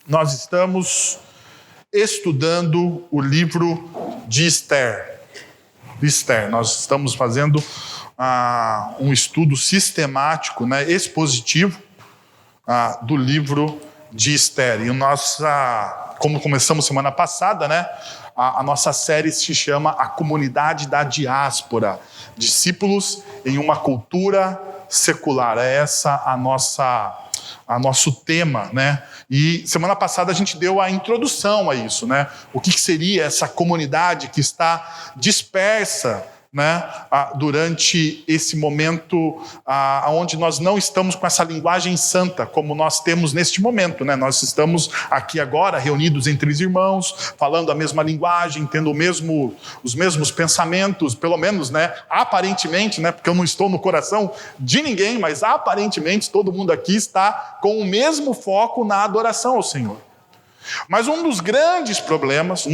nós estamos estudando o livro de Esther. Nós estamos fazendo um estudo sistemático, expositivo, do livro de Esther. E como começamos semana passada, a nossa série se chama A Comunidade da Diáspora, Discípulos em uma Cultura Secular. É essa nosso tema, E semana passada a gente deu a introdução a isso, O que seria essa comunidade que está dispersa, durante esse momento onde nós não estamos com essa linguagem santa como nós temos neste momento, Nós estamos aqui agora reunidos entre os irmãos, falando a mesma linguagem, tendo os mesmos pensamentos, pelo menos, aparentemente, porque eu não estou no coração de ninguém, mas aparentemente todo mundo aqui está com o mesmo foco na adoração ao Senhor. Mas um dos grandes problemas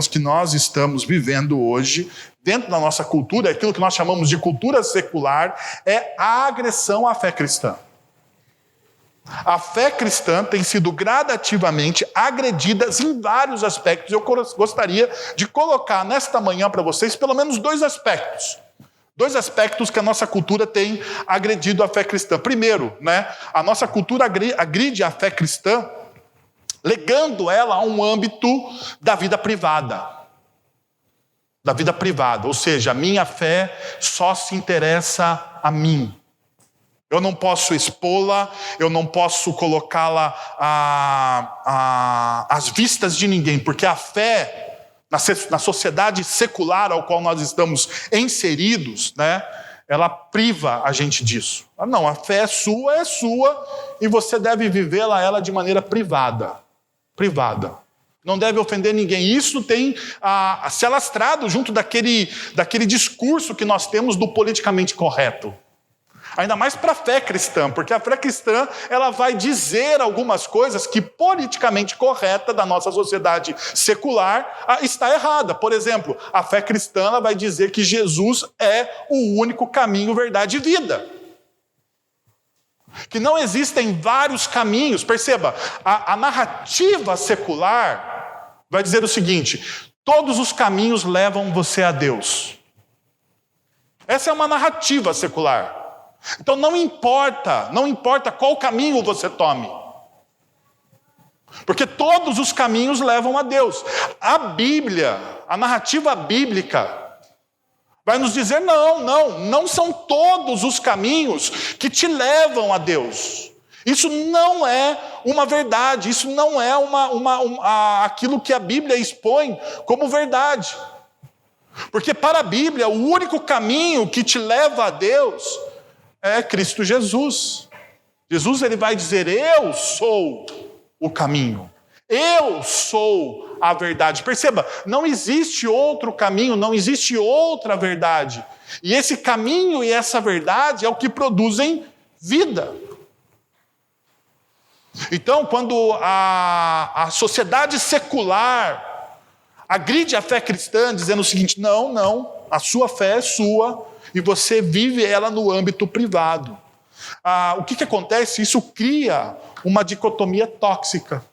que nós estamos vivendo hoje, dentro da nossa cultura, aquilo que nós chamamos de cultura secular, é a agressão à fé cristã. A fé cristã tem sido gradativamente agredida em vários aspectos. Eu gostaria de colocar nesta manhã para vocês pelo menos dois aspectos. Dois aspectos que a nossa cultura tem agredido a fé cristã. Primeiro, a nossa cultura agride a fé cristã, legando ela a um âmbito da vida privada. Ou seja, a minha fé só se interessa a mim. Eu não posso expô-la, eu não posso colocá-la às vistas de ninguém, porque a fé, na sociedade secular ao qual nós estamos inseridos, ela priva a gente disso. Não, a fé é sua, e você deve vivê-la ela de maneira privada. Não deve ofender ninguém. Isso tem se alastrado junto daquele discurso que nós temos do politicamente correto. Ainda mais para a fé cristã, porque a fé cristã ela vai dizer algumas coisas que politicamente correta da nossa sociedade secular está errada. Por exemplo, a fé cristã ela vai dizer que Jesus é o único caminho, verdade e vida. Que não existem vários caminhos. Perceba, a narrativa secular vai dizer o seguinte: todos os caminhos levam você a Deus. Essa é uma narrativa secular. Então não importa qual caminho você tome. Porque todos os caminhos levam a Deus. A Bíblia, a narrativa bíblica, vai nos dizer, não são todos os caminhos que te levam a Deus. Isso não é uma verdade, isso não é aquilo que a Bíblia expõe como verdade. Porque para a Bíblia, o único caminho que te leva a Deus é Cristo Jesus. Jesus ele vai dizer, eu sou o caminho. Eu sou a verdade. Perceba, não existe outro caminho, não existe outra verdade. E esse caminho e essa verdade é o que produzem vida. Então, quando a sociedade secular agride a fé cristã, dizendo o seguinte, não, a sua fé é sua e você vive ela no âmbito privado. O que acontece? Isso cria uma dicotomia tóxica.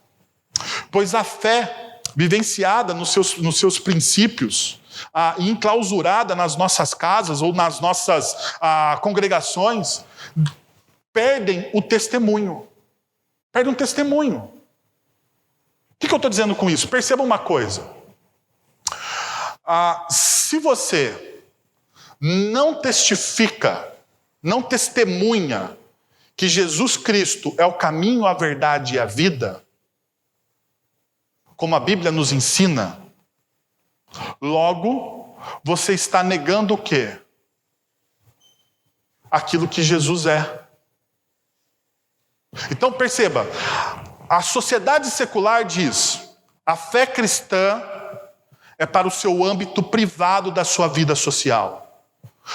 Pois a fé, vivenciada nos seus princípios, e enclausurada nas nossas casas ou nas nossas congregações, perdem o testemunho. Perdem um testemunho. O que eu estou dizendo com isso? Perceba uma coisa. Se você não testifica, não testemunha que Jesus Cristo é o caminho, a verdade e a vida, como a Bíblia nos ensina, logo você está negando o quê? Aquilo que Jesus é. Então perceba, a sociedade secular diz, a fé cristã é para o seu âmbito privado da sua vida social.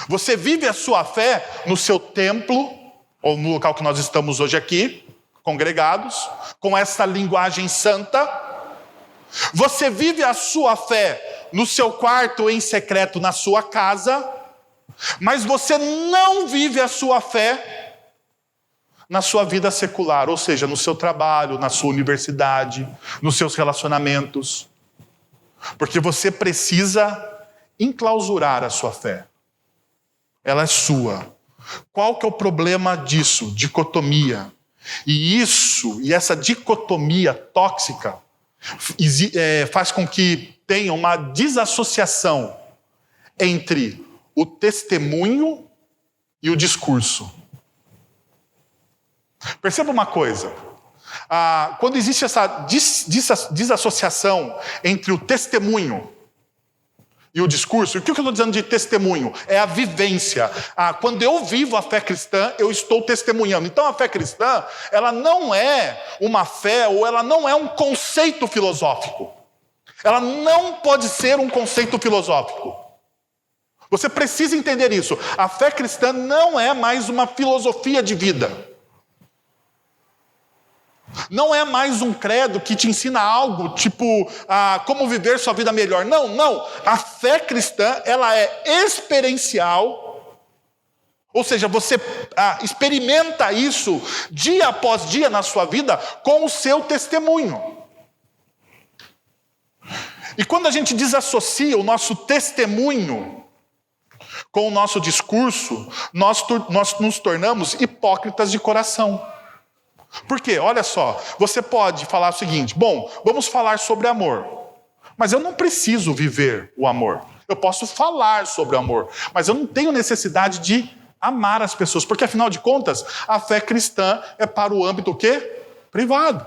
Você vive a sua fé no seu templo, ou no local que nós estamos hoje aqui, congregados, com essa linguagem santa. Você vive a sua fé no seu quarto em secreto na sua casa, mas você não vive a sua fé na sua vida secular, ou seja, no seu trabalho, na sua universidade, nos seus relacionamentos. Porque você precisa enclausurar a sua fé. Ela é sua. Qual que é o problema disso? Dicotomia. E essa dicotomia tóxica faz com que tenha uma desassociação entre o testemunho e o discurso. Perceba uma coisa. Quando existe essa desassociação entre o testemunho e o discurso, o que eu estou dizendo de testemunho? É a vivência. Quando eu vivo a fé cristã, eu estou testemunhando. Então a fé cristã, ela não é uma fé, ou ela não é um conceito filosófico. Ela não pode ser um conceito filosófico. Você precisa entender isso. A fé cristã não é mais uma filosofia de vida. Não é mais um credo que te ensina algo, tipo, como viver sua vida melhor. Não. A fé cristã, ela é experiencial. Ou seja, você experimenta isso dia após dia na sua vida com o seu testemunho. E quando a gente desassocia o nosso testemunho com o nosso discurso, nós nos tornamos hipócritas de coração. Por quê? Olha só, você pode falar o seguinte: bom, vamos falar sobre amor. Mas eu não preciso viver o amor. Eu posso falar sobre o amor, mas eu não tenho necessidade de amar as pessoas, porque afinal de contas, a fé cristã é para o âmbito o quê? Privado.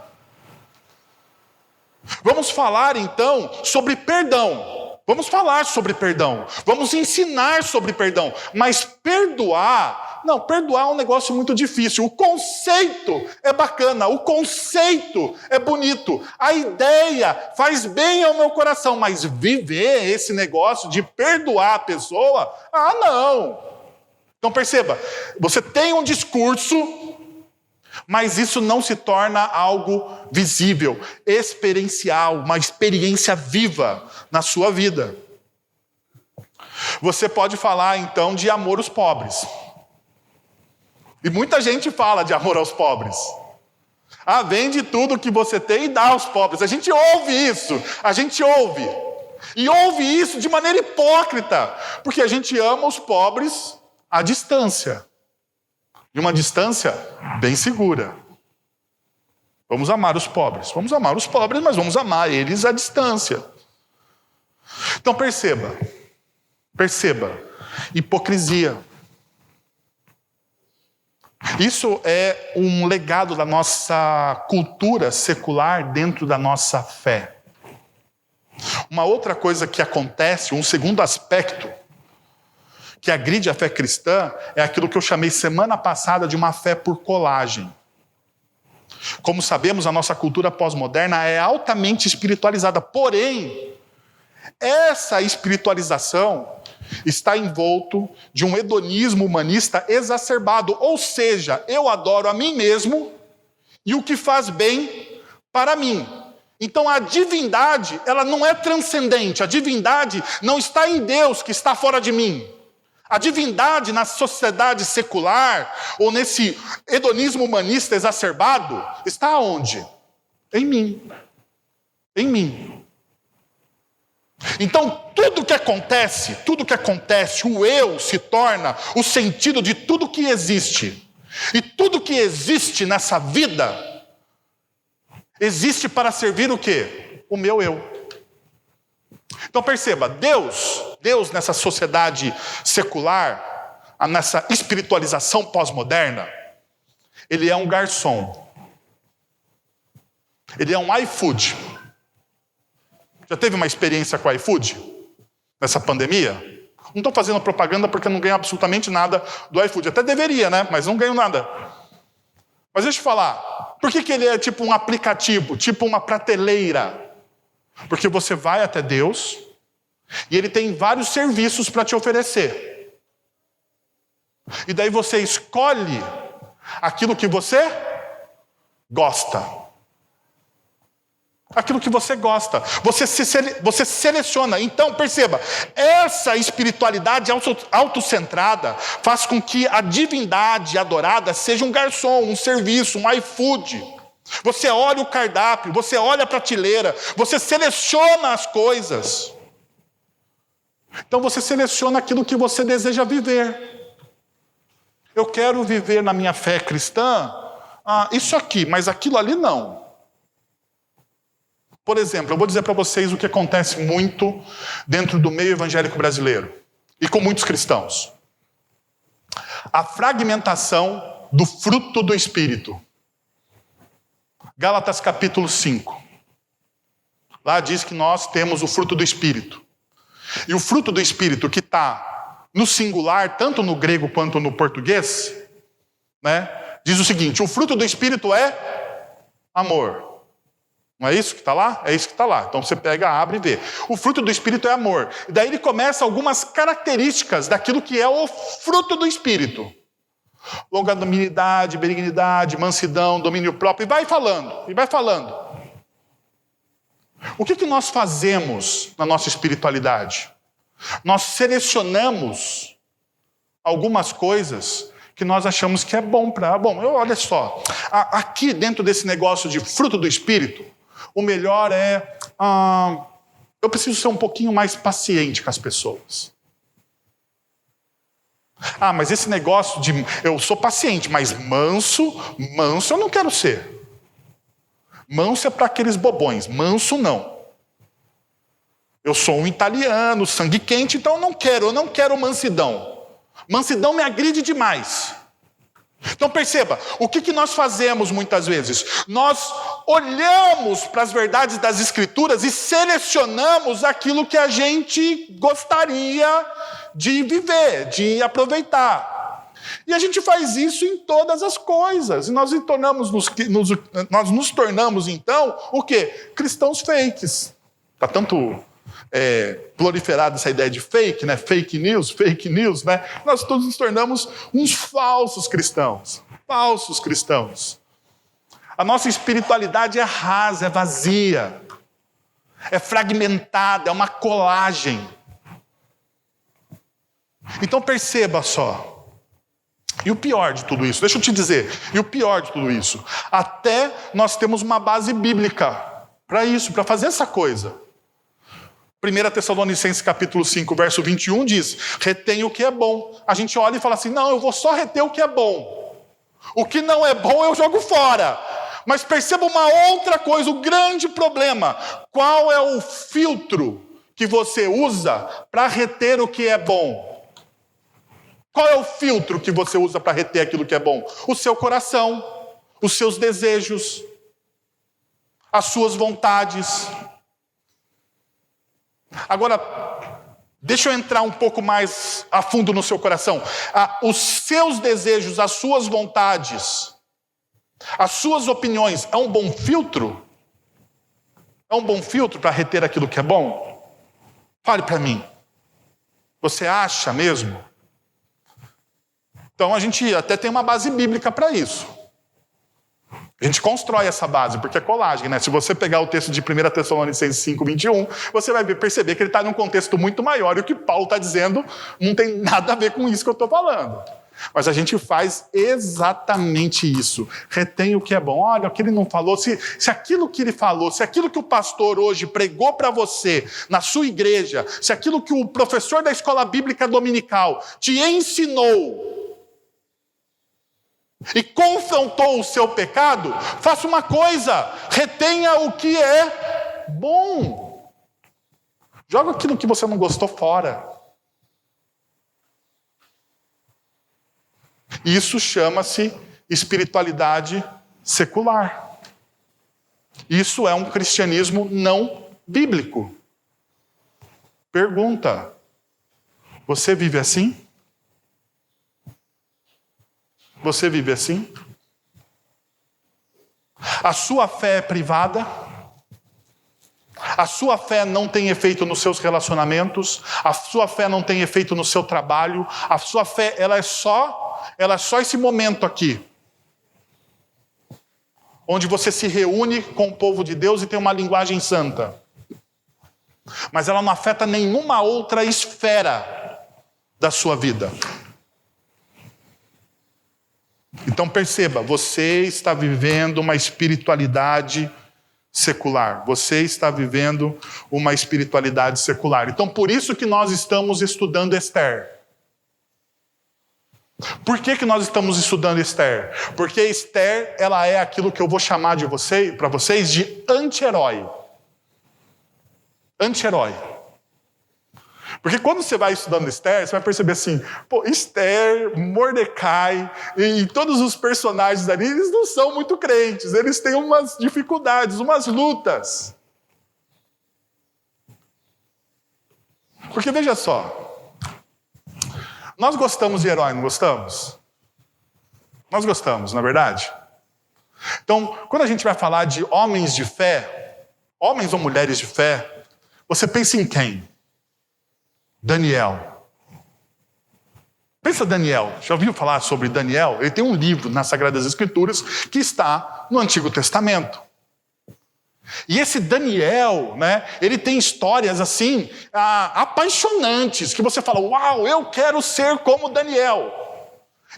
Vamos falar então sobre perdão. Vamos falar sobre perdão. Vamos ensinar sobre perdão. Mas perdoar é um negócio muito difícil. O conceito é bacana, o conceito é bonito. A ideia faz bem ao meu coração, mas viver esse negócio de perdoar a pessoa, não. Então perceba, você tem um discurso, mas isso não se torna algo visível, experiencial, uma experiência viva na sua vida. Você pode falar, então, de amor aos pobres. E muita gente fala de amor aos pobres. Vende tudo que você tem e dá aos pobres. A gente ouve isso, E ouve isso de maneira hipócrita, porque a gente ama os pobres à distância. De uma distância bem segura. Vamos amar os pobres, mas vamos amar eles à distância. Então perceba, hipocrisia. Isso é um legado da nossa cultura secular dentro da nossa fé. Uma outra coisa que acontece, um segundo aspecto que agride a fé cristã, é aquilo que eu chamei semana passada de uma fé por colagem. Como sabemos, a nossa cultura pós-moderna é altamente espiritualizada, porém, essa espiritualização está envolto de um hedonismo humanista exacerbado, ou seja, eu adoro a mim mesmo e o que faz bem para mim. Então a divindade, ela não é transcendente, a divindade não está em Deus que está fora de mim. A divindade na sociedade secular, ou nesse hedonismo humanista exacerbado, está onde? Em mim. Em mim. Então, tudo que acontece, o eu se torna o sentido de tudo que existe. E tudo que existe nessa vida, existe para servir o quê? O meu eu. Então perceba, Deus nessa sociedade secular, nessa espiritualização pós-moderna, ele é um garçom. Ele é um iFood. Já teve uma experiência com o iFood? Nessa pandemia? Não estou fazendo propaganda porque eu não ganho absolutamente nada do iFood. Até deveria, né? Mas não ganho nada. Mas deixa eu falar. Por que ele é tipo um aplicativo, tipo uma prateleira? Porque você vai até Deus e Ele tem vários serviços para te oferecer. E daí você escolhe aquilo que você gosta. aquilo que você gosta. Você seleciona. Então, perceba, essa espiritualidade autocentrada faz com que a divindade adorada seja um garçom, um serviço, um iFood. Você olha o cardápio, você olha a prateleira, você seleciona as coisas. Então você seleciona aquilo que você deseja viver. Eu quero viver na minha fé cristã, isso aqui, mas aquilo ali não. Por exemplo, eu vou dizer para vocês o que acontece muito dentro do meio evangélico brasileiro e com muitos cristãos. A fragmentação do fruto do Espírito. Gálatas capítulo 5. Lá diz que nós temos o fruto do Espírito. E o fruto do Espírito que está no singular, tanto no grego quanto no português, né, diz o seguinte: o fruto do Espírito é amor. Não é isso que está lá? É isso que está lá. Então você pega, abre e vê. O fruto do Espírito é amor. E daí ele começa algumas características daquilo que é o fruto do Espírito. Longanimidade, benignidade, mansidão, domínio próprio. E vai falando, e vai falando. O que nós fazemos na nossa espiritualidade? Nós selecionamos algumas coisas que nós achamos que é bom para... olha só, aqui dentro desse negócio de fruto do Espírito, o melhor é... eu preciso ser um pouquinho mais paciente com as pessoas. Mas esse negócio de... eu sou paciente, mas manso eu não quero ser. Manso é para aqueles bobões, manso não. Eu sou um italiano, sangue quente, então eu não quero mansidão. Mansidão me agride demais. Então perceba, o que nós fazemos muitas vezes? Nós olhamos para as verdades das Escrituras e selecionamos aquilo que a gente gostaria de viver, de aproveitar. E a gente faz isso em todas as coisas. E nós nos tornamos, então, o quê? Cristãos fakes. Está tanto proliferada essa ideia de fake, né? Fake news, né? Nós todos nos tornamos uns falsos cristãos. Falsos cristãos. A nossa espiritualidade é rasa, é vazia. É fragmentada, é uma colagem. Então perceba só. E o pior de tudo isso, deixa eu te dizer, e o pior de tudo isso, até nós temos uma base bíblica para isso, para fazer essa coisa. 1 Tessalonicenses capítulo 5, verso 21 diz: retém o que é bom. A gente olha e fala assim: não, eu vou só reter o que é bom. O que não é bom eu jogo fora. Mas perceba uma outra coisa, o grande problema. Qual é o filtro que você usa para reter o que é bom? Qual é o filtro que você usa para reter aquilo que é bom? O seu coração, os seus desejos, as suas vontades. Agora, deixa eu entrar um pouco mais a fundo no seu coração. Os seus desejos, as suas vontades, as suas opiniões, é um bom filtro? É um bom filtro para reter aquilo que é bom? Fale para mim. Você acha mesmo? Então a gente até tem uma base bíblica para isso. A gente constrói essa base, porque é colagem, né? Se você pegar o texto de 1 Tessalonicenses 5, 21, você vai perceber que ele está num contexto muito maior, e o que Paulo está dizendo não tem nada a ver com isso que eu estou falando. Mas a gente faz exatamente isso. Retém o que é bom. Olha, o que ele não falou, se aquilo que ele falou, se aquilo que o pastor hoje pregou para você na sua igreja, se aquilo que o professor da escola bíblica dominical te ensinou e confrontou o seu pecado, faça uma coisa: retenha o que é bom. Joga aquilo que você não gostou fora. Isso chama-se espiritualidade secular. Isso é um cristianismo não bíblico. Pergunta: você vive assim? Você vive assim? A sua fé é privada? A sua fé não tem efeito nos seus relacionamentos? A sua fé não tem efeito no seu trabalho? A sua fé, ela é só esse momento aqui, onde você se reúne com o povo de Deus e tem uma linguagem santa. Mas ela não afeta nenhuma outra esfera da sua vida. Então perceba, você está vivendo uma espiritualidade secular. Você está vivendo uma espiritualidade secular. Então por isso que nós estamos estudando Esther. Por que nós estamos estudando Esther? Porque Esther, ela é aquilo que eu vou chamar para vocês de anti-herói. Anti-herói. Porque quando você vai estudando Esther, você vai perceber assim, Esther, Mordecai e todos os personagens ali, eles não são muito crentes, eles têm umas dificuldades, umas lutas. Porque veja só, nós gostamos de herói, não gostamos? Nós gostamos, não é verdade? Então, quando a gente vai falar de homens de fé, homens ou mulheres de fé, você pensa em quem? Daniel. Pensa Daniel. Já ouviu falar sobre Daniel? Ele tem um livro nas Sagradas Escrituras que está no Antigo Testamento. E esse Daniel, né, ele tem histórias assim, apaixonantes, que você fala, uau, eu quero ser como Daniel.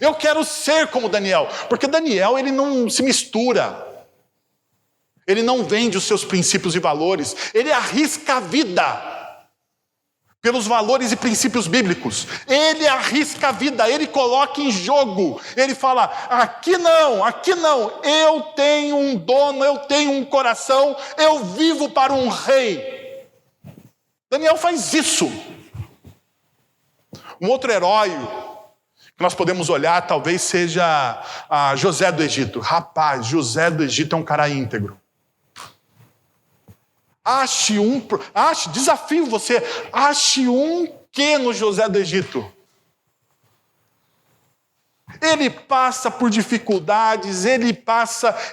Eu quero ser como Daniel. Porque Daniel, ele não se mistura. Ele não vende os seus princípios e valores. Ele arrisca a vida pelos valores e princípios bíblicos. Ele arrisca a vida, ele coloca em jogo. Ele fala, aqui não, eu tenho um dono, eu tenho um coração, eu vivo para um rei. Daniel faz isso. Um outro herói que nós podemos olhar talvez seja José do Egito. Rapaz, José do Egito é um cara íntegro. Desafio você, ache um que no José do Egito. Ele passa por dificuldades, ele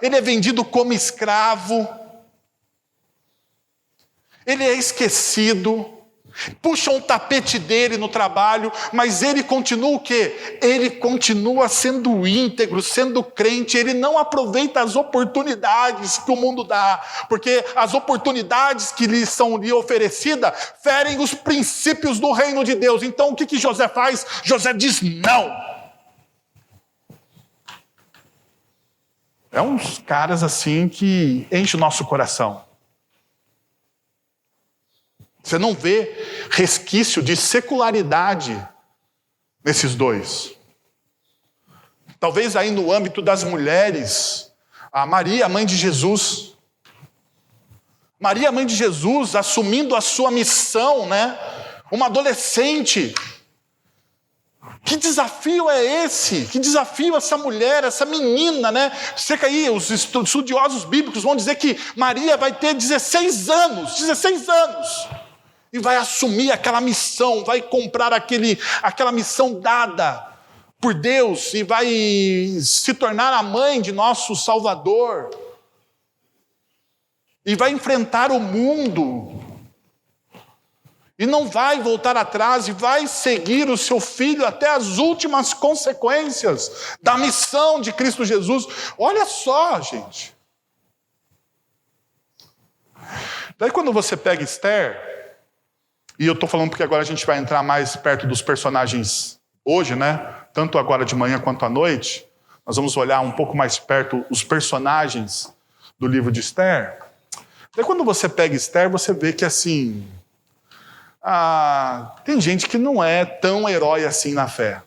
é vendido como escravo, ele é esquecido, puxam um tapete dele no trabalho, mas ele continua o quê? Ele continua sendo íntegro, sendo crente, ele não aproveita as oportunidades que o mundo dá, porque as oportunidades que lhe são oferecidas ferem os princípios do reino de Deus. Então o que José faz? José diz não. É uns caras assim que enchem o nosso coração. Você não vê resquício de secularidade nesses dois. Talvez aí no âmbito das mulheres, a Maria, a mãe de Jesus. Maria, mãe de Jesus, assumindo a sua missão, né? Uma adolescente. Que desafio é esse? Que desafio essa mulher, essa menina, né? Você que aí, os estudiosos bíblicos vão dizer que Maria vai ter 16 anos. E vai assumir aquela missão, vai comprar aquela missão dada por Deus e vai se tornar a mãe de nosso Salvador. E vai enfrentar o mundo. E não vai voltar atrás e vai seguir o seu filho até as últimas consequências da missão de Cristo Jesus. Olha só, gente. Daí quando você pega Esther, e eu estou falando porque agora a gente vai entrar mais perto dos personagens hoje, né? Tanto agora de manhã quanto à noite. Nós vamos olhar um pouco mais perto os personagens do livro de Esther. Daí quando você pega Esther, você vê que assim... tem gente que não é tão herói assim na fé.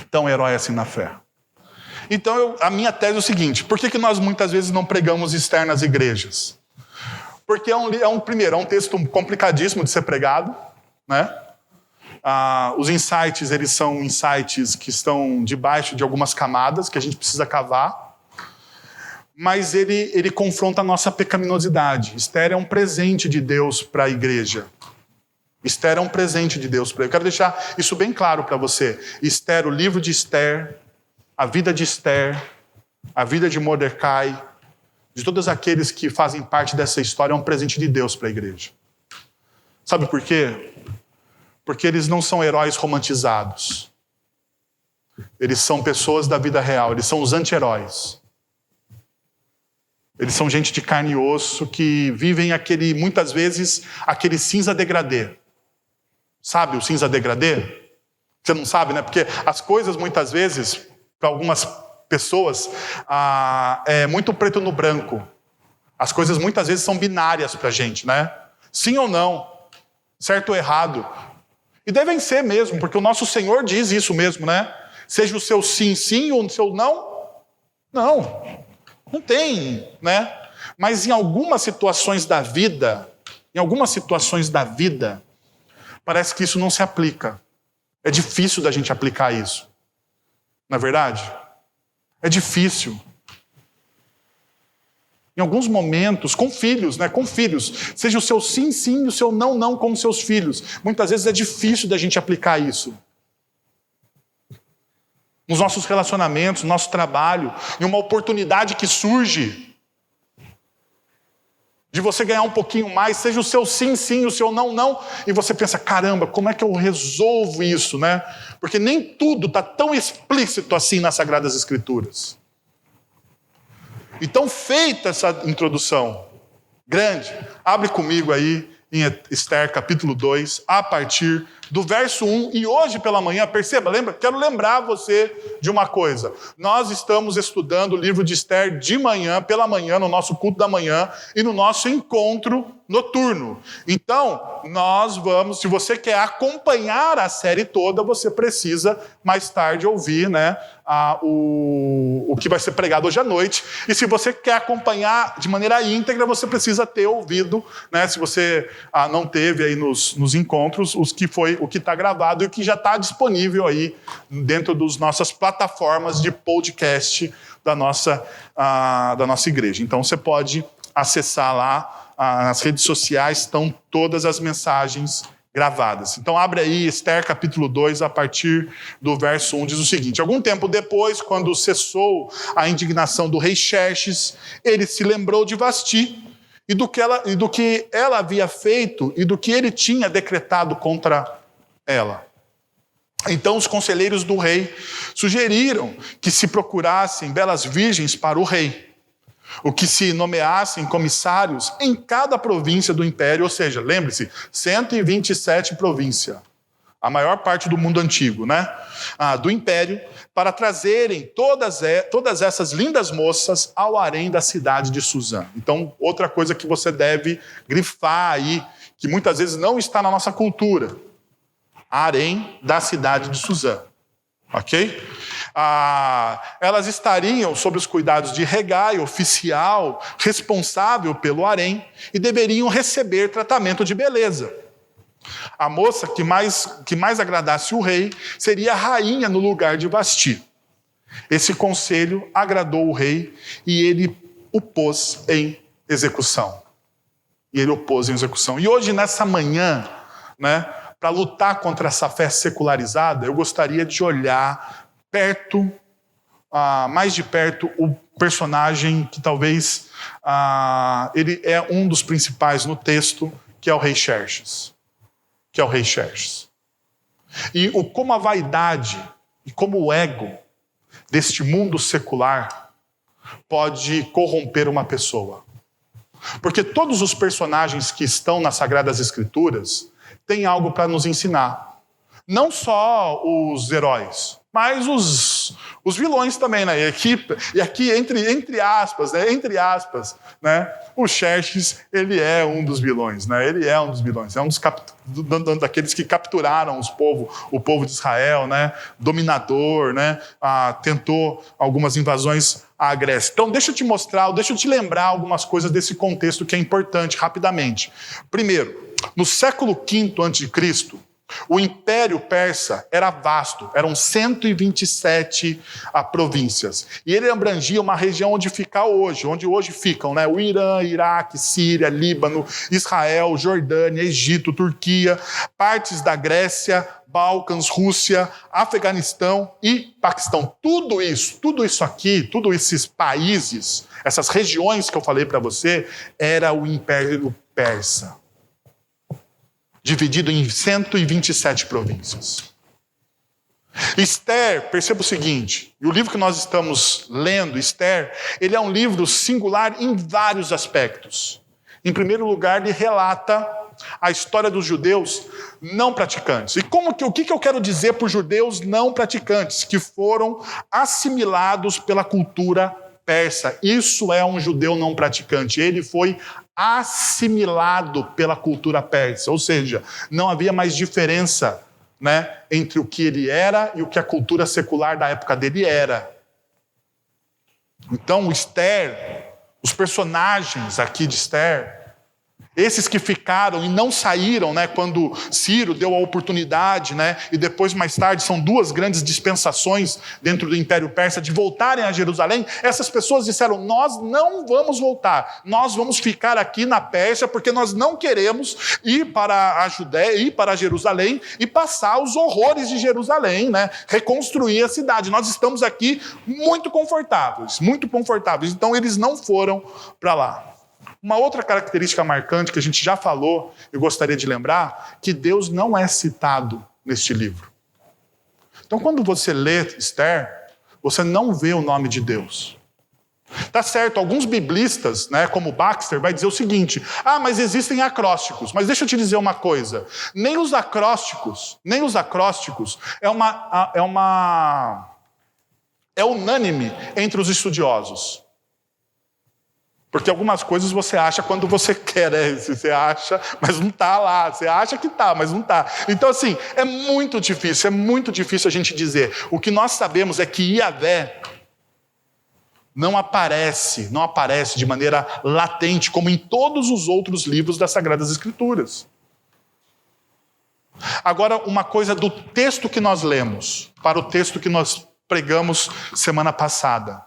Tão herói assim na fé. Então a minha tese é o seguinte: por que nós muitas vezes não pregamos Esther nas igrejas? Porque é um texto complicadíssimo de ser pregado, né? Os insights, eles são insights que estão debaixo de algumas camadas que a gente precisa cavar, mas ele confronta a nossa pecaminosidade. Esther é um presente de Deus para a igreja. Esther é um presente de Deus para a igreja. Eu quero deixar isso bem claro para você. Esther, o livro de Esther, a vida de Esther, a vida de Mordecai, de todos aqueles que fazem parte dessa história, é um presente de Deus para a igreja. Sabe por quê? Porque eles não são heróis romantizados. Eles são pessoas da vida real, eles são os anti-heróis. Eles são gente de carne e osso que vivem muitas vezes, aquele cinza degradê. Sabe o cinza degradê? Você não sabe, né? Porque as coisas muitas vezes, para algumas pessoas, é muito preto no branco. As coisas muitas vezes são binárias para a gente, né? Sim ou não, certo ou errado. E devem ser mesmo, porque o nosso Senhor diz isso mesmo, né? Seja o seu sim, sim, ou o seu não, não. Não tem, né? Mas em algumas situações da vida, parece que isso não se aplica. É difícil da gente aplicar isso. Não é verdade? É difícil. Em alguns momentos, com filhos, né? Com filhos. Seja o seu sim, sim, e o seu não, não, como seus filhos. Muitas vezes é difícil da gente aplicar isso. Nos nossos relacionamentos, no nosso trabalho, em uma oportunidade que surge de você ganhar um pouquinho mais, seja o seu sim, sim, o seu não, não, e você pensa, caramba, como é que eu resolvo isso, né? Porque nem tudo está tão explícito assim nas Sagradas Escrituras. Então, feita essa introdução grande, abre comigo aí em Esther capítulo 2, a partir do verso 1, e hoje pela manhã, perceba, quero lembrar você de uma coisa. Nós estamos estudando o livro de Esther de manhã, pela manhã, no nosso culto da manhã, e no nosso encontro noturno. Então, nós vamos, se você quer acompanhar a série toda, você precisa mais tarde ouvir, né, o que vai ser pregado hoje à noite. E se você quer acompanhar de maneira íntegra, você precisa ter ouvido, né, se você não teve aí nos encontros, o que está gravado e o que já está disponível aí dentro das nossas plataformas de podcast da nossa igreja. Então você pode acessar lá, nas redes sociais estão todas as mensagens gravadas. Então abre aí Esther capítulo 2, a partir do verso 1, diz o seguinte: algum tempo depois, quando cessou a indignação do rei Xerxes, ele se lembrou de Vasti e do que ela havia feito e do que ele tinha decretado contra ela. Então os conselheiros do rei sugeriram que se procurassem belas virgens para o rei, o que se nomeassem comissários em cada província do império, ou seja, lembre-se, 127 províncias, a maior parte do mundo antigo, né? Do império, para trazerem todas essas lindas moças ao harém da cidade de Suzã. Então, outra coisa que você deve grifar aí, que muitas vezes não está na nossa cultura: harém da cidade de Suzã. Ok? Elas estariam sob os cuidados de Hegai, oficial responsável pelo harém, e deveriam receber tratamento de beleza. A moça que mais agradasse o rei seria a rainha no lugar de Vasti. Esse conselho agradou o rei e ele o pôs em execução. E hoje, nessa manhã, né, para lutar contra essa fé secularizada, eu gostaria de olhar mais de perto, o personagem que talvez ele é um dos principais no texto, que é o rei Xerxes. E como a vaidade e como o ego deste mundo secular pode corromper uma pessoa. Porque todos os personagens que estão nas Sagradas Escrituras têm algo para nos ensinar. Não só os heróis, mas os vilões também, né? E aqui entre aspas, né? O Xerxes, ele é um dos vilões, né? É um dos daqueles que capturaram o povo de Israel, né? Dominador, né? Tentou algumas invasões à Grécia. Então, deixa eu te lembrar algumas coisas desse contexto que é importante, rapidamente. Primeiro, no século V a.C., o Império Persa era vasto, eram 127 províncias. E ele abrangia uma região onde hoje ficam, né? O Irã, Iraque, Síria, Líbano, Israel, Jordânia, Egito, Turquia, partes da Grécia, Balcãs, Rússia, Afeganistão e Paquistão. Tudo isso aqui, todos esses países, essas regiões que eu falei para você, era o Império Persa, dividido em 127 províncias. Esther, perceba o seguinte, e o livro que nós estamos lendo, Esther, ele é um livro singular em vários aspectos. Em primeiro lugar, ele relata a história dos judeus não praticantes. E o que eu quero dizer por judeus não praticantes? Que foram assimilados pela cultura persa. Isso é um judeu não praticante. Ele foi assimilado pela cultura persa. Ou seja, não havia mais diferença, né, entre o que ele era e o que a cultura secular da época dele era. Então, Esther, os personagens aqui de Esther, esses que ficaram e não saíram, né, quando Ciro deu a oportunidade, né, e depois, mais tarde, são duas grandes dispensações dentro do Império Persa de voltarem a Jerusalém, essas pessoas disseram, nós não vamos voltar, nós vamos ficar aqui na Pérsia porque nós não queremos ir para a Judéia, ir para Jerusalém e passar os horrores de Jerusalém, né, reconstruir a cidade. Nós estamos aqui muito confortáveis, então eles não foram para lá. Uma outra característica marcante que a gente já falou, eu gostaria de lembrar, que Deus não é citado neste livro. Então, quando você lê Esther, você não vê o nome de Deus. Tá certo, alguns biblistas, né, como Baxter, vai dizer o seguinte, mas existem acrósticos. Mas deixa eu te dizer uma coisa, nem os acrósticos é unânime entre os estudiosos. Porque algumas coisas você acha quando você quer, né? Você acha, mas não está lá. Você acha que está, mas não está. Então, assim, é muito difícil a gente dizer. O que nós sabemos é que Yahvé não aparece de maneira latente, como em todos os outros livros das Sagradas Escrituras. Agora, uma coisa do texto que nós lemos, para o texto que nós pregamos semana passada.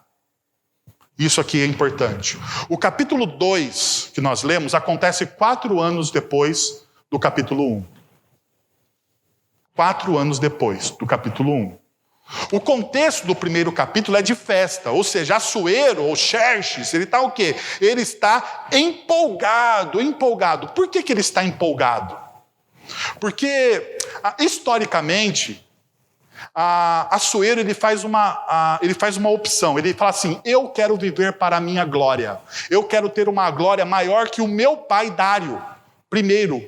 Isso aqui é importante. O capítulo 2 que nós lemos acontece 4 anos depois do capítulo 1. 4 anos depois do capítulo 1. O contexto do primeiro capítulo é de festa, ou seja, Assuero ou Xerxes, ele está o quê? Ele está empolgado. Por que ele está empolgado? Porque, historicamente, Assuero ele faz uma opção, ele fala assim, eu quero viver para a minha glória, eu quero ter uma glória maior que o meu pai Dário, primeiro.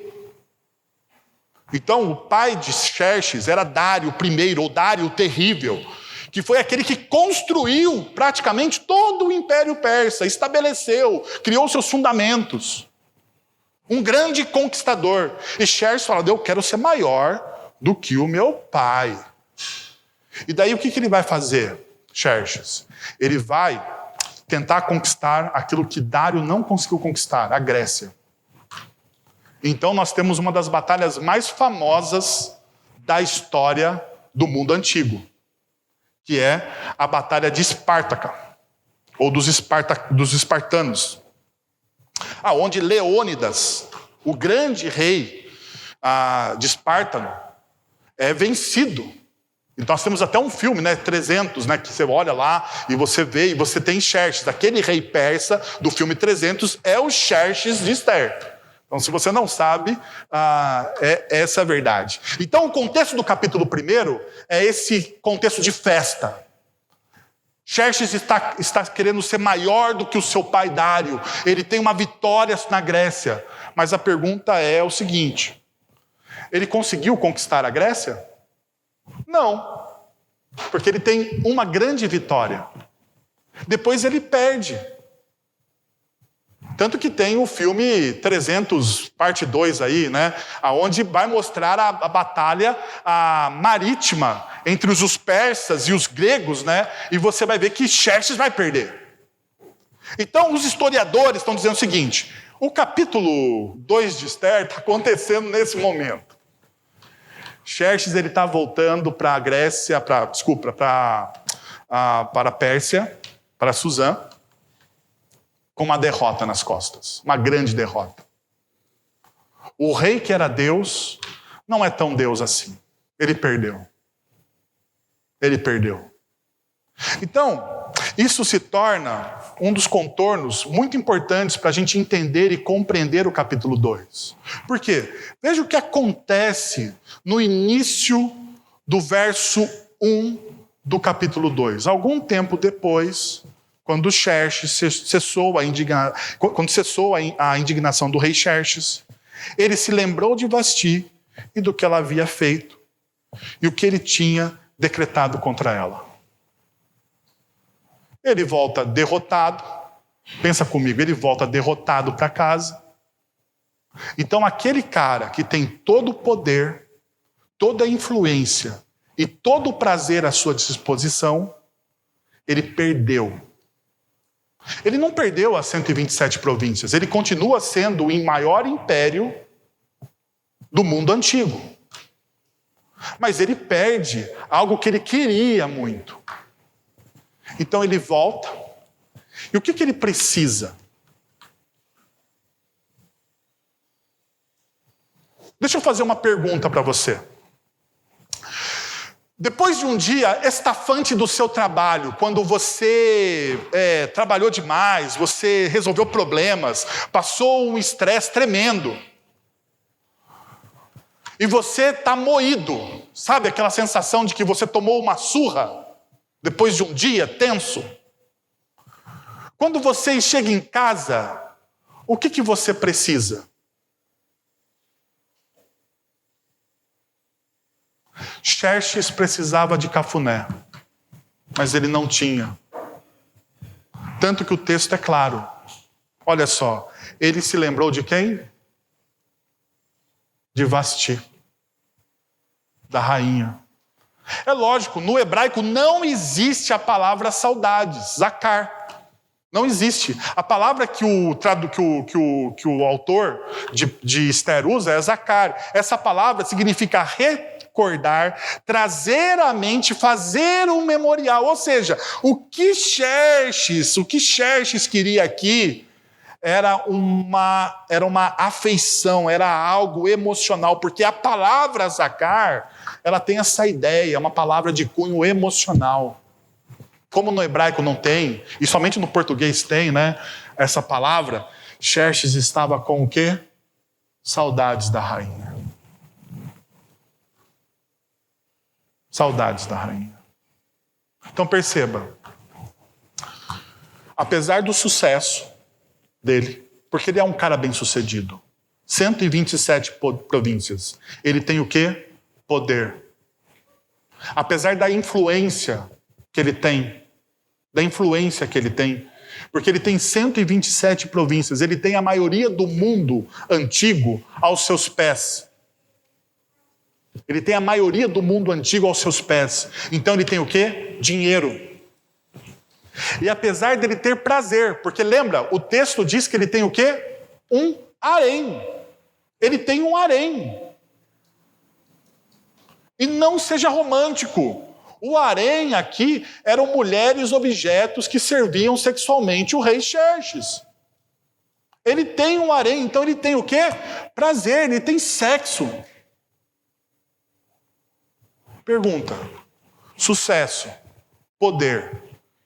Então o pai de Xerxes era Dário I, ou Dário o Terrível, que foi aquele que construiu praticamente todo o Império Persa, estabeleceu, criou seus fundamentos, um grande conquistador. E Xerxes fala, eu quero ser maior do que o meu pai. E daí o que ele vai fazer, Xerxes? Ele vai tentar conquistar aquilo que Dário não conseguiu conquistar, a Grécia. Então nós temos uma das batalhas mais famosas da história do mundo antigo, que é a Batalha de Espartaca, ou dos espartanos, onde Leônidas, o grande rei de Esparta, é vencido. Então nós temos até um filme, né, 300, né, que você olha lá e você vê, e você tem Xerxes, aquele rei persa do filme 300 é o Xerxes de Esther. Então se você não sabe, essa é a verdade. Então o contexto do capítulo 1 é esse contexto de festa. Xerxes está querendo ser maior do que o seu pai Dário, ele tem uma vitória na Grécia, mas a pergunta é o seguinte, ele conseguiu conquistar a Grécia? Não, porque ele tem uma grande vitória. Depois ele perde. Tanto que tem o filme 300, parte 2 aí, né? Onde vai mostrar a batalha marítima entre os persas e os gregos, né? E você vai ver que Xerxes vai perder. Então os historiadores estão dizendo o seguinte, o capítulo 2 de Esther está acontecendo nesse momento. Xerxes ele está voltando para a Grécia, para a Pérsia, para Suzã, com uma derrota nas costas, uma grande derrota. O rei que era Deus não é tão Deus assim. Ele perdeu. Então, isso se torna um dos contornos muito importantes para a gente entender e compreender o capítulo 2. Por quê? Veja o que acontece no início do verso 1 do capítulo 2. Algum tempo depois, quando cessou a indignação do rei Xerxes, ele se lembrou de Vasti e do que ela havia feito e o que ele tinha decretado contra ela. Ele volta derrotado. Pensa comigo, ele volta derrotado para casa. Então aquele cara que tem todo o poder, toda a influência e todo o prazer à sua disposição, ele perdeu. Ele não perdeu as 127 províncias, ele continua sendo o maior império do mundo antigo. Mas ele perde algo que ele queria muito. Então ele volta. E o que ele precisa? Deixa eu fazer uma pergunta para você. Depois de um dia estafante do seu trabalho, quando você trabalhou demais, você resolveu problemas, passou um estresse tremendo, e você está moído, sabe aquela sensação de que você tomou uma surra depois de um dia tenso? Quando você chega em casa, o que você precisa? Xerxes precisava de cafuné, mas ele não tinha. Tanto que o texto é claro. Olha só, ele se lembrou de quem? De Vasti, da rainha. É lógico, no hebraico não existe a palavra saudades, zakar. Não existe. A palavra que o autor de Esther usa é zakar. Essa palavra significa recordar, trazer à mente, fazer um memorial. Ou seja, o que Xerxes queria aqui era uma afeição, era algo emocional, porque a palavra zakar, ela tem essa ideia, é uma palavra de cunho emocional. Como no hebraico não tem, e somente no português tem, né, essa palavra, Xerxes estava com o quê? Saudades da rainha. Saudades da rainha. Então perceba, apesar do sucesso dele, porque ele é um cara bem-sucedido, 127 províncias, ele tem o quê? Poder. Apesar da influência que ele tem, porque ele tem 127 províncias, ele tem a maioria do mundo antigo aos seus pés. Ele tem a maioria do mundo antigo aos seus pés. Então ele tem o quê? Dinheiro. E apesar dele ter prazer, porque lembra, o texto diz que ele tem o quê? Um harém. Ele tem um harém. E não seja romântico. O harém aqui eram mulheres objetos que serviam sexualmente o rei Xerxes. Ele tem um harém, então ele tem o quê? Prazer, ele tem sexo. Pergunta: sucesso, poder,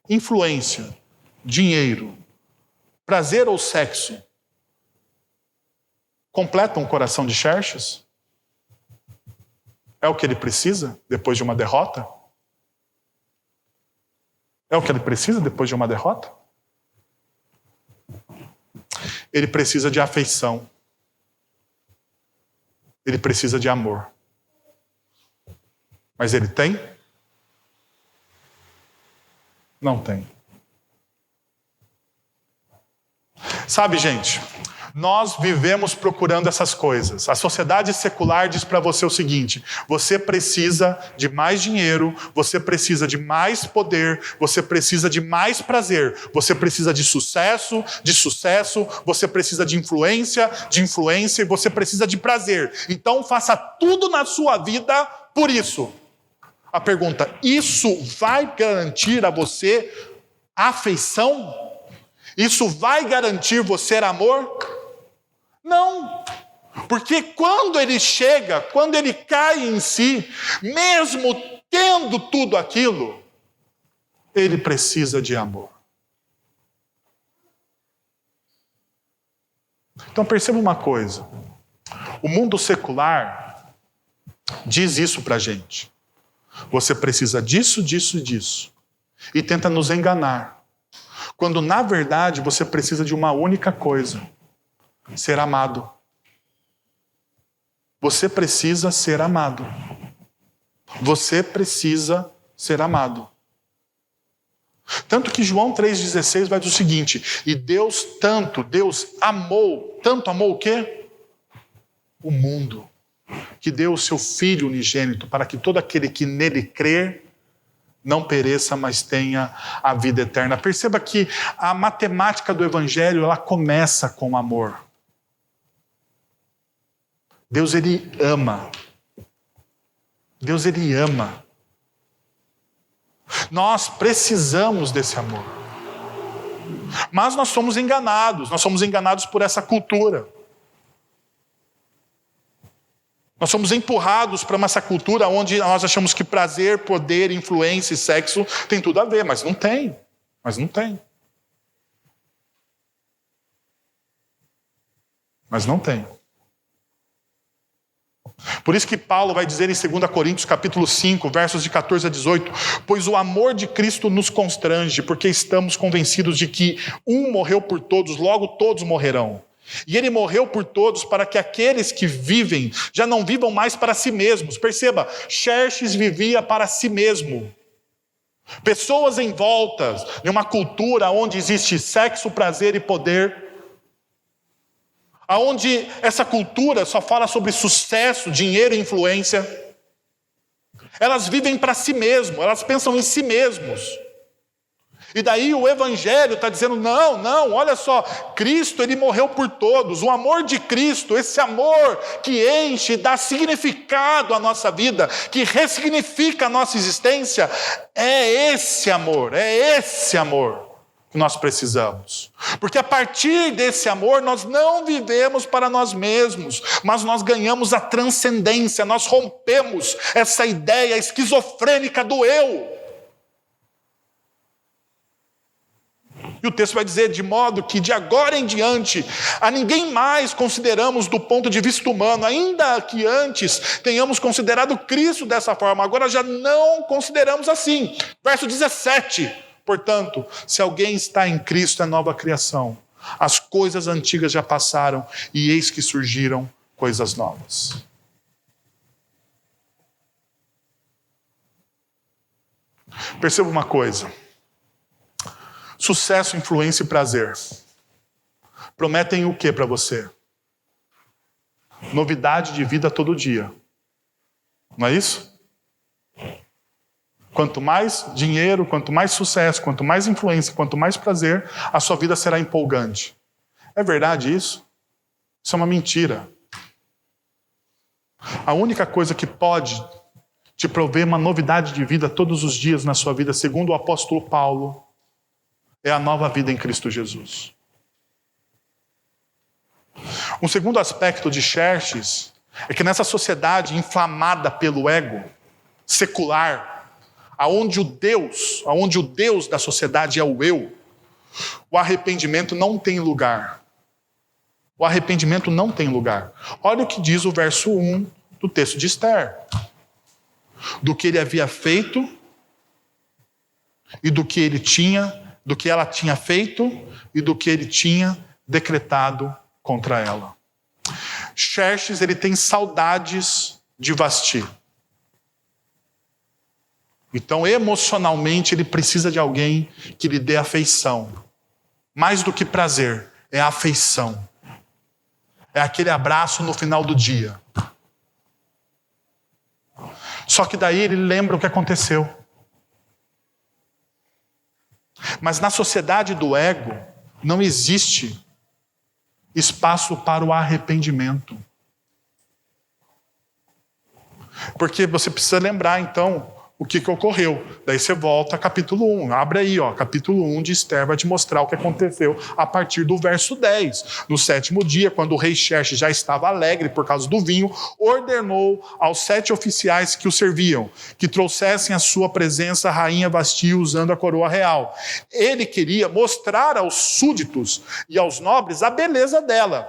influência, dinheiro, prazer ou sexo completam o coração de Xerxes? É o que ele precisa depois de uma derrota? É o que ele precisa depois de uma derrota? Ele precisa de afeição. Ele precisa de amor. Mas ele tem? Não tem. Sabe, gente, nós vivemos procurando essas coisas. A sociedade secular diz para você o seguinte: você precisa de mais dinheiro, você precisa de mais poder, você precisa de mais prazer, você precisa de sucesso, você precisa de influência e você precisa de prazer. Então faça tudo na sua vida por isso. A pergunta: isso vai garantir a você afeição? Isso vai garantir você amor? Não, porque quando ele chega, quando ele cai em si, mesmo tendo tudo aquilo, ele precisa de amor. Então perceba uma coisa, o mundo secular diz isso pra gente. Você precisa disso, disso e disso. E tenta nos enganar. Quando, na verdade, você precisa de uma única coisa: ser amado. Você precisa ser amado. Você precisa ser amado. Tanto que João 3,16 vai dizer o seguinte: e Deus amou, tanto amou o quê? O mundo, que deu o seu Filho unigênito, para que todo aquele que nele crer não pereça, mas tenha a vida eterna. Perceba que a matemática do Evangelho, ela começa com amor. Deus, ele ama. Deus, ele ama. Nós precisamos desse amor. Mas nós somos enganados por essa cultura. Nós somos empurrados para essa cultura onde nós achamos que prazer, poder, influência e sexo tem tudo a ver, mas não tem. Mas não tem. Mas não tem. Por isso que Paulo vai dizer em 2 Coríntios capítulo 5, versos de 14 a 18, pois o amor de Cristo nos constrange, porque estamos convencidos de que um morreu por todos, logo todos morrerão. E ele morreu por todos para que aqueles que vivem já não vivam mais para si mesmos. Perceba, Xerxes vivia para si mesmo. Pessoas em volta de uma cultura onde existe sexo, prazer e poder, onde essa cultura só fala sobre sucesso, dinheiro e influência. Elas vivem para si mesmas, elas pensam em si mesmos. E daí o Evangelho está dizendo, não, olha só, Cristo, ele morreu por todos. O amor de Cristo, esse amor que enche, dá significado à nossa vida, que ressignifica a nossa existência, é esse amor que nós precisamos. Porque a partir desse amor, nós não vivemos para nós mesmos, mas nós ganhamos a transcendência, nós rompemos essa ideia esquizofrênica do eu. E o texto vai dizer, de modo que de agora em diante, a ninguém mais consideramos do ponto de vista humano, ainda que antes tenhamos considerado Cristo dessa forma, agora já não consideramos assim. Verso 17, portanto, se alguém está em Cristo, é nova criação. As coisas antigas já passaram e eis que surgiram coisas novas. Perceba uma coisa. Sucesso, influência e prazer prometem o que para você? Novidade de vida todo dia. Não é isso? Quanto mais dinheiro, quanto mais sucesso, quanto mais influência, quanto mais prazer, a sua vida será empolgante. É verdade isso? Isso é uma mentira. A única coisa que pode te prover uma novidade de vida todos os dias na sua vida, segundo o apóstolo Paulo, é a nova vida em Cristo Jesus. Um segundo aspecto de Xerxes é que nessa sociedade inflamada pelo ego secular, aonde o Deus da sociedade é o eu, o arrependimento não tem lugar. O arrependimento não tem lugar. Olha o que diz o verso 1 do texto de Esther. Do que ele havia feito e do que ela tinha feito e do que ele tinha decretado contra ela. Xerxes, ele tem saudades de Vasti. Então, emocionalmente, ele precisa de alguém que lhe dê afeição. Mais do que prazer, é afeição. É aquele abraço no final do dia. Só que daí ele lembra o que aconteceu. Mas na sociedade do ego, não existe espaço para o arrependimento. Porque você precisa lembrar, então, o que ocorreu. Daí você volta a capítulo 1. Abre aí, capítulo 1 de Esther vai te mostrar o que aconteceu a partir do verso 10. No 7º dia, quando o rei Xerxes já estava alegre por causa do vinho, ordenou aos 7 oficiais que o serviam, que trouxessem à sua presença a rainha Vasti usando a coroa real. Ele queria mostrar aos súditos e aos nobres a beleza dela,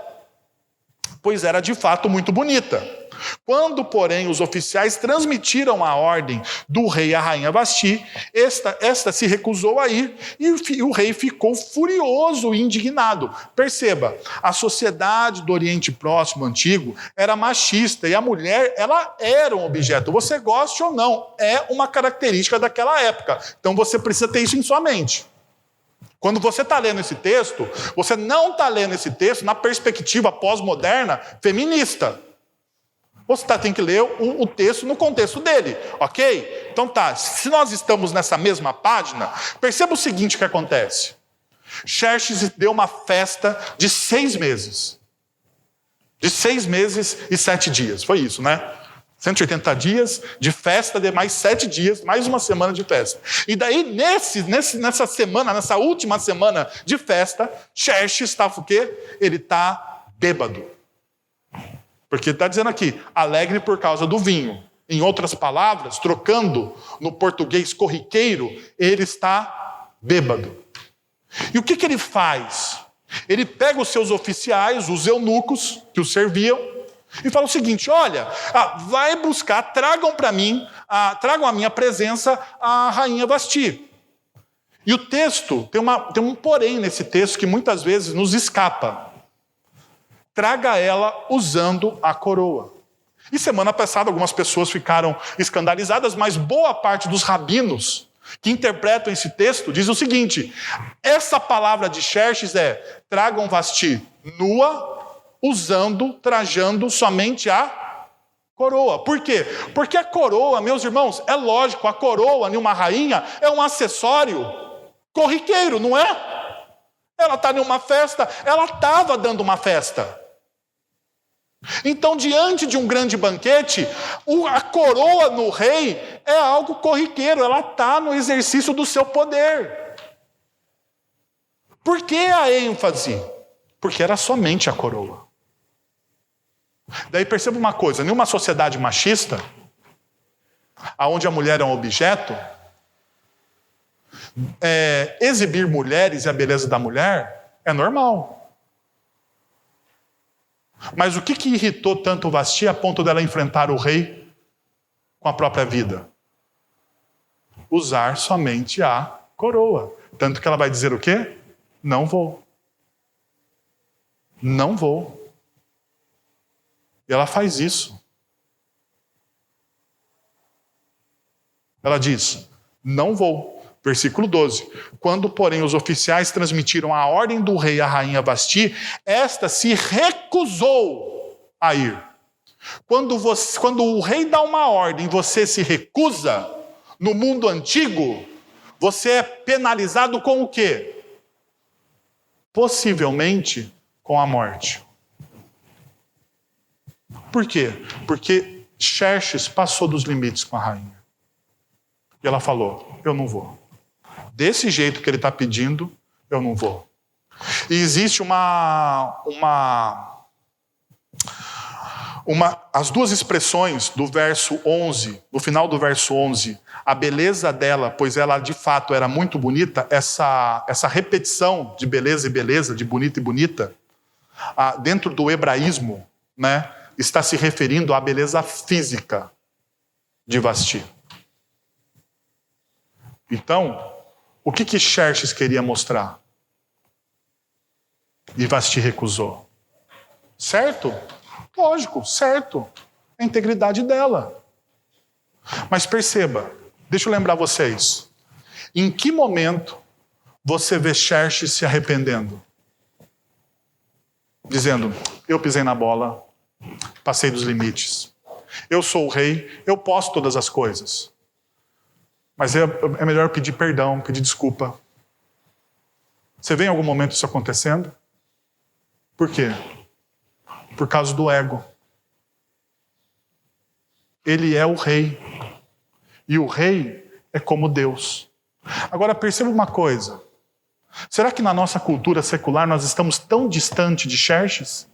pois era de fato muito bonita. Quando, porém, os oficiais transmitiram a ordem do rei à rainha Vasti, esta se recusou a ir e o rei ficou furioso e indignado. Perceba, a sociedade do Oriente Próximo antigo era machista e a mulher, ela era um objeto. Você goste ou não, é uma característica daquela época. Então você precisa ter isso em sua mente. Quando você está lendo esse texto, você não está lendo esse texto na perspectiva pós-moderna feminista. Você tem que ler o texto no contexto dele, ok? Então tá, se nós estamos nessa mesma página, perceba o seguinte que acontece. Xerxes deu uma festa de 6 meses. De 6 meses e 7 dias, foi isso, né? 180 dias de festa, de mais 7 dias, mais uma semana de festa. E daí, nessa semana, nessa última semana de festa, Xerxes estava o quê? Ele está bêbado. Porque está dizendo aqui, alegre por causa do vinho. Em outras palavras, trocando no português corriqueiro, ele está bêbado. E o que ele faz? Ele pega os seus oficiais, os eunucos que o serviam, e fala o seguinte, olha, vai buscar, tragam para mim, tragam à minha presença a rainha Vasti. E o texto, tem um porém nesse texto que muitas vezes nos escapa. Traga ela usando a coroa. E semana passada algumas pessoas ficaram escandalizadas, mas boa parte dos rabinos que interpretam esse texto diz o seguinte, essa palavra de Xerxes é, tragam Vasti nua, trajando somente a coroa. Por quê? Porque a coroa, meus irmãos, é lógico, a coroa em uma rainha é um acessório corriqueiro, não é? Ela está em uma festa, ela estava dando uma festa. Então, diante de um grande banquete, a coroa no rei é algo corriqueiro, ela está no exercício do seu poder. Por que a ênfase? Porque era somente a coroa. Daí perceba uma coisa, em uma sociedade machista, onde a mulher é um objeto, exibir mulheres e a beleza da mulher é normal. Mas o que irritou tanto Vasti a ponto dela enfrentar o rei com a própria vida? Usar somente a coroa. Tanto que ela vai dizer o quê? Não vou. Não vou. E ela faz isso. Ela diz, não vou. Versículo 12. Quando, porém, os oficiais transmitiram a ordem do rei à rainha Vasti, esta se recusou a ir. Quando o rei dá uma ordem e você se recusa, no mundo antigo, você é penalizado com o quê? Possivelmente com a morte. Por quê? Porque Xerxes passou dos limites com a rainha. E ela falou, eu não vou. Desse jeito que ele está pedindo, eu não vou. E existe as duas expressões do verso 11, no final do verso 11, a beleza dela, pois ela de fato era muito bonita, essa repetição de beleza e beleza, de bonita e bonita, dentro do hebraísmo, né, está se referindo à beleza física de Vasti. Então, o que Xerxes queria mostrar? E Vasti recusou. Certo? Lógico, certo. A integridade dela. Mas perceba, deixa eu lembrar vocês. Em que momento você vê Xerxes se arrependendo? Dizendo, eu pisei na bola, passei dos limites. Eu sou o rei, eu posso todas as coisas. Mas é melhor pedir perdão, pedir desculpa. Você vê em algum momento isso acontecendo? Por quê? Por causa do ego. Ele é o rei. E o rei é como Deus. Agora perceba uma coisa. Será que na nossa cultura secular nós estamos tão distante de Xerxes?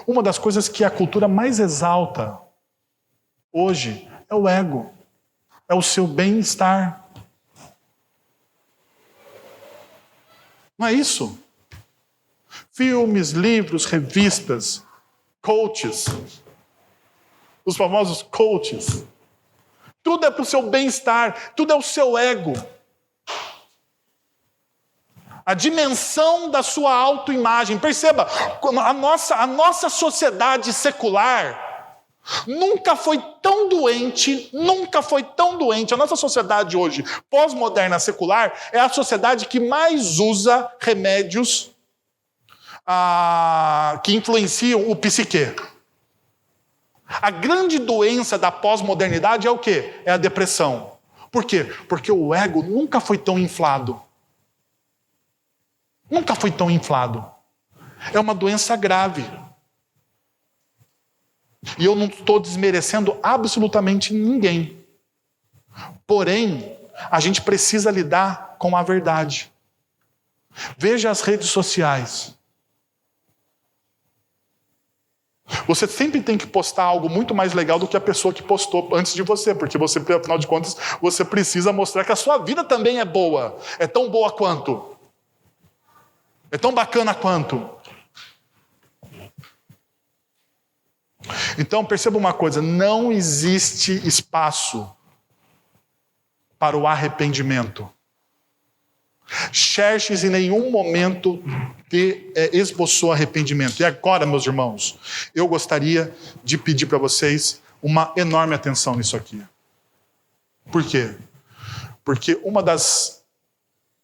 Uma das coisas que a cultura mais exalta hoje é o ego, é o seu bem-estar. Não é isso? Filmes, livros, revistas, coaches, os famosos coaches. Tudo é para o seu bem-estar, tudo é o seu ego. A dimensão da sua autoimagem. Perceba, a nossa sociedade secular nunca foi tão doente. A nossa sociedade hoje, pós-moderna secular, é a sociedade que mais usa remédios que influenciam o psique. A grande doença da pós-modernidade é o quê? É a depressão. Por quê? Porque o ego nunca foi tão inflado. Nunca foi tão inflado. É uma doença grave. E eu não estou desmerecendo absolutamente ninguém. Porém, a gente precisa lidar com a verdade. Veja as redes sociais. Você sempre tem que postar algo muito mais legal do que a pessoa que postou antes de você, porque você, afinal de contas, você precisa mostrar que a sua vida também é boa. É tão boa quanto. É tão bacana quanto. Então, perceba uma coisa, não existe espaço para o arrependimento. Xerxes em nenhum momento esboçou arrependimento. E agora, meus irmãos, eu gostaria de pedir para vocês uma enorme atenção nisso aqui. Por quê? Porque uma das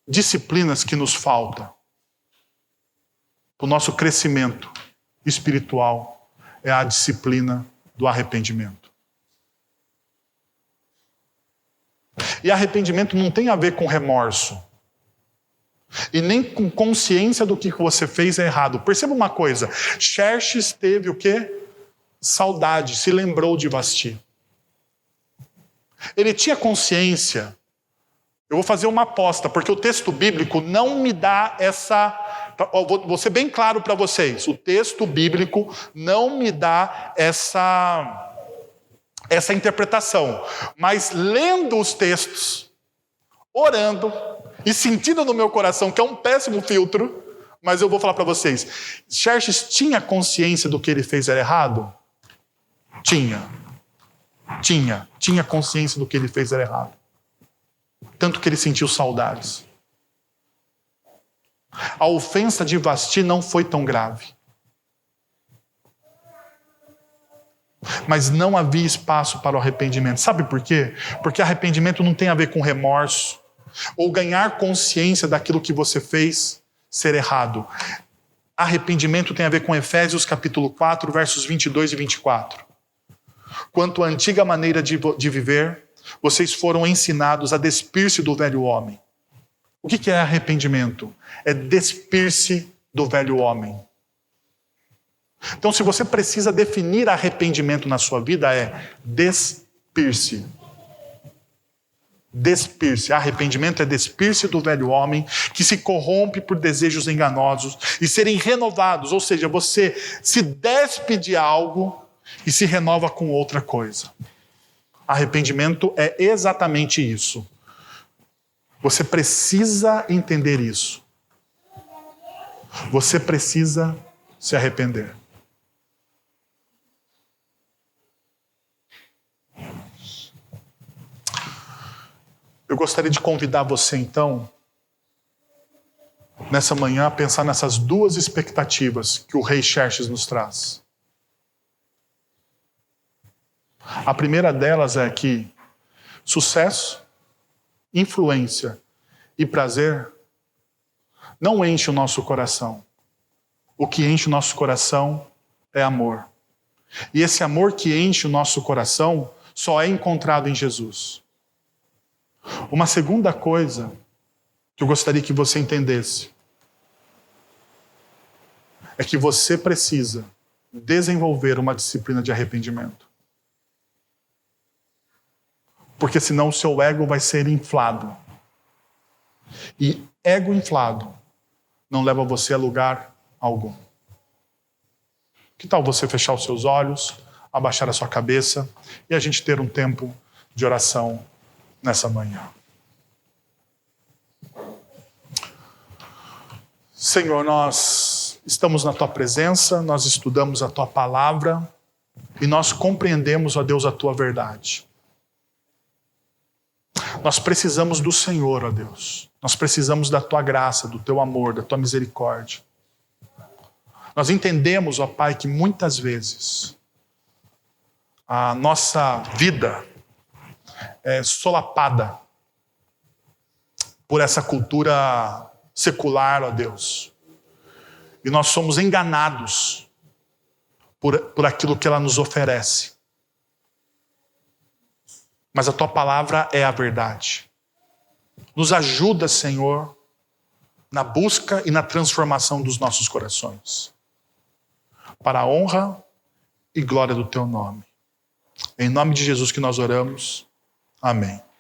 disciplinas que nos falta para o nosso crescimento espiritual é a disciplina do arrependimento. E arrependimento não tem a ver com remorso. E nem com consciência do que você fez é errado. Perceba uma coisa. Xerxes teve o quê? Saudade, se lembrou de Vasti. Ele tinha consciência. Eu vou fazer uma aposta, porque o texto bíblico não me dá essa... Vou ser bem claro para vocês. O texto bíblico não me dá essa interpretação. Mas lendo os textos, orando e sentindo no meu coração, que é um péssimo filtro, mas eu vou falar para vocês. Xerxes tinha consciência do que ele fez era errado? Tinha consciência do que ele fez era errado. Tanto que ele sentiu saudades. A ofensa de Vasti não foi tão grave. Mas não havia espaço para o arrependimento. Sabe por quê? Porque arrependimento não tem a ver com remorso ou ganhar consciência daquilo que você fez ser errado. Arrependimento tem a ver com Efésios capítulo 4, versos 22 e 24. Quanto à antiga maneira de viver, vocês foram ensinados a despir-se do velho homem. O que é arrependimento? É despir-se do velho homem. Então, se você precisa definir arrependimento na sua vida, é despir-se. Despir-se. Arrependimento é despir-se do velho homem que se corrompe por desejos enganosos e serem renovados. Ou seja, você se despe de algo e se renova com outra coisa. Arrependimento é exatamente isso. Você precisa entender isso. Você precisa se arrepender. Eu gostaria de convidar você, então, nessa manhã, a pensar nessas duas expectativas que o rei Xerxes nos traz. A primeira delas é que sucesso, influência e prazer não enche o nosso coração. O que enche o nosso coração é amor. E esse amor que enche o nosso coração só é encontrado em Jesus. Uma segunda coisa que eu gostaria que você entendesse é que você precisa desenvolver uma disciplina de arrependimento. Porque senão o seu ego vai ser inflado. E ego inflado não leva você a lugar algum. Que tal você fechar os seus olhos, abaixar a sua cabeça e a gente ter um tempo de oração nessa manhã? Senhor, nós estamos na tua presença, nós estudamos a tua palavra e nós compreendemos, ó Deus, a tua verdade. Nós precisamos do Senhor, ó Deus. Nós precisamos da tua graça, do teu amor, da tua misericórdia. Nós entendemos, ó Pai, que muitas vezes a nossa vida é solapada por essa cultura secular, ó Deus. E nós somos enganados por aquilo que ela nos oferece. Mas a tua palavra é a verdade. Nos ajuda, Senhor, na busca e na transformação dos nossos corações. Para a honra e glória do teu nome. Em nome de Jesus que nós oramos. Amém.